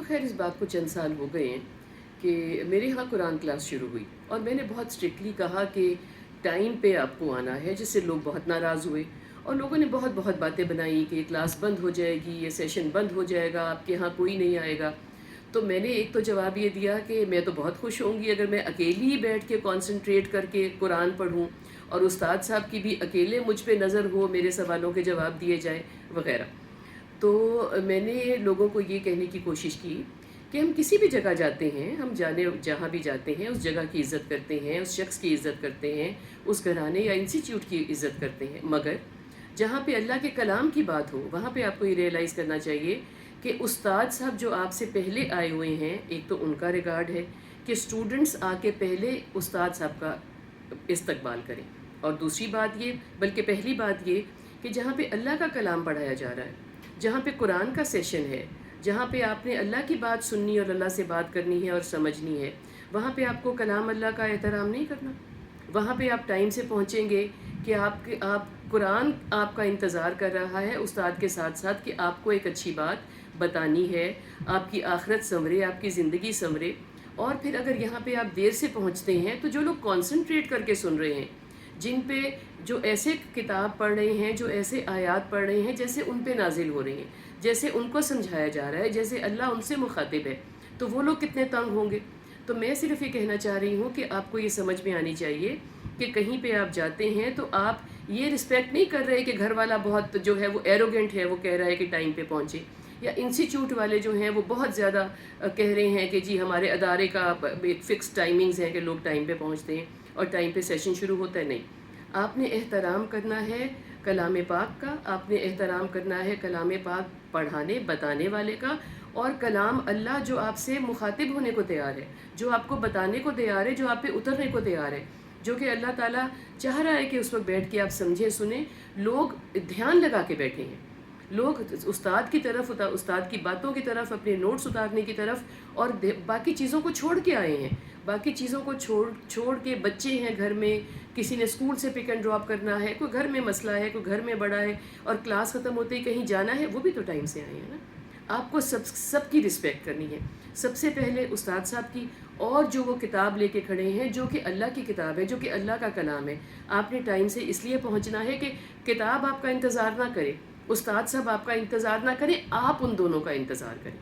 خیر اس بات کو چند سال ہو گئے ہیں کہ میرے یہاں قرآن کلاس شروع ہوئی اور میں نے بہت اسٹرکٹلی کہا کہ ٹائم پہ آپ کو آنا ہے، جس سے لوگ بہت ناراض ہوئے اور لوگوں نے بہت باتیں بنائی کہ یہ کلاس بند ہو جائے گی، یہ سیشن بند ہو جائے گا، آپ کے یہاں کوئی نہیں آئے گا۔ تو میں نے ایک تو جواب یہ دیا کہ میں تو بہت خوش ہوں گی اگر میں اکیلی ہی بیٹھ کے کانسنٹریٹ کر کے قرآن پڑھوں اور استاد صاحب کی بھی اکیلے مجھ پہ نظر ہو، میرے سوالوں کے جواب دیے جائیں وغیرہ۔ تو میں نے لوگوں کو یہ کہنے کی کوشش کی کہ ہم کسی بھی جگہ جاتے ہیں، ہم جہاں بھی جاتے ہیں اس جگہ کی عزت کرتے ہیں، اس شخص کی عزت کرتے ہیں، اس گھرانے یا انسٹیٹیوٹ کی عزت کرتے ہیں، مگر جہاں پہ اللہ کے کلام کی بات ہو وہاں پہ آپ کو یہ ریئلائز کرنا چاہیے کہ استاد صاحب جو آپ سے پہلے آئے ہوئے ہیں، ایک تو ان کا ریگارڈ ہے کہ اسٹوڈنٹس آ کے پہلے استاد صاحب کا استقبال کریں، اور دوسری بات یہ، بلکہ پہلی بات یہ کہ جہاں پہ اللہ کا کلام پڑھایا جا رہا ہے، جہاں پہ قرآن کا سیشن ہے، جہاں پہ آپ نے اللہ کی بات سننی اور اللہ سے بات کرنی ہے اور سمجھنی ہے، وہاں پہ آپ کو کلام اللہ کا احترام نہیں کرنا۔ وہاں پہ آپ ٹائم سے پہنچیں گے کہ آپ قرآن آپ کا انتظار کر رہا ہے استاد کے ساتھ ساتھ کہ آپ کو ایک اچھی بات بتانی ہے، آپ کی آخرت سنورے، آپ کی زندگی سنورے۔ اور پھر اگر یہاں پہ آپ دیر سے پہنچتے ہیں تو جو لوگ کانسنٹریٹ کر کے سن رہے ہیں، جن پہ جو ایسے کتاب پڑھ رہے ہیں، جو ایسے آیات پڑھ رہے ہیں جیسے ان پہ نازل ہو رہے ہیں، جیسے ان کو سمجھایا جا رہا ہے، جیسے اللہ ان سے مخاطب ہے، تو وہ لوگ کتنے تنگ ہوں گے۔ تو میں صرف یہ کہنا چاہ رہی ہوں کہ آپ کو یہ سمجھ میں آنی چاہیے کہ کہیں پہ آپ جاتے ہیں تو آپ یہ رسپیکٹ نہیں کر رہے کہ گھر والا بہت جو ہے وہ ایروگنٹ ہے، وہ کہہ رہا ہے کہ ٹائم پہ پہنچے، یا انسٹیٹیوٹ والے جو ہیں وہ بہت زیادہ کہہ رہے ہیں کہ جی ہمارے ادارے کا ایک فکس ٹائمنگز ہیں کہ لوگ ٹائم پہ پہنچتے ہیں اور ٹائم پہ سیشن شروع ہوتا ہے۔ نہیں، آپ نے احترام کرنا ہے کلام پاک کا، آپ نے احترام کرنا ہے کلام پاک پڑھانے بتانے والے کا، اور کلام اللہ جو آپ سے مخاطب ہونے کو تیار ہے، جو آپ کو بتانے کو تیار ہے، جو آپ پہ اترنے کو تیار ہے، جو کہ اللہ تعالیٰ چاہ رہا ہے کہ اس وقت بیٹھ کے آپ سمجھیں سنیں۔ لوگ دھیان لگا کے بیٹھے ہیں، لوگ استاد کی طرف، استاد کی باتوں کی طرف، اپنے نوٹس اتارنے کی طرف، اور باقی چیزوں کو چھوڑ کے آئے ہیں۔ باقی چیزوں کو چھوڑ کے، بچے ہیں گھر میں، کسی نے اسکول سے پک اینڈ ڈراپ کرنا ہے، کوئی گھر میں مسئلہ ہے، کوئی گھر میں بڑا ہے، اور کلاس ختم ہوتے ہی کہیں جانا ہے، وہ بھی تو ٹائم سے آئے ہیں نا۔ آپ کو سب کی رسپیکٹ کرنی ہے، سب سے پہلے استاد صاحب کی، اور جو وہ کتاب لے کے کھڑے ہیں جو کہ اللہ کی کتاب ہے، جو کہ اللہ کا کلام ہے۔ آپ نے ٹائم سے اس لیے پہنچنا ہے کہ کتاب آپ کا انتظار نہ کرے، استاد صاحب آپ کا انتظار نہ کرے، آپ ان دونوں کا انتظار کریں۔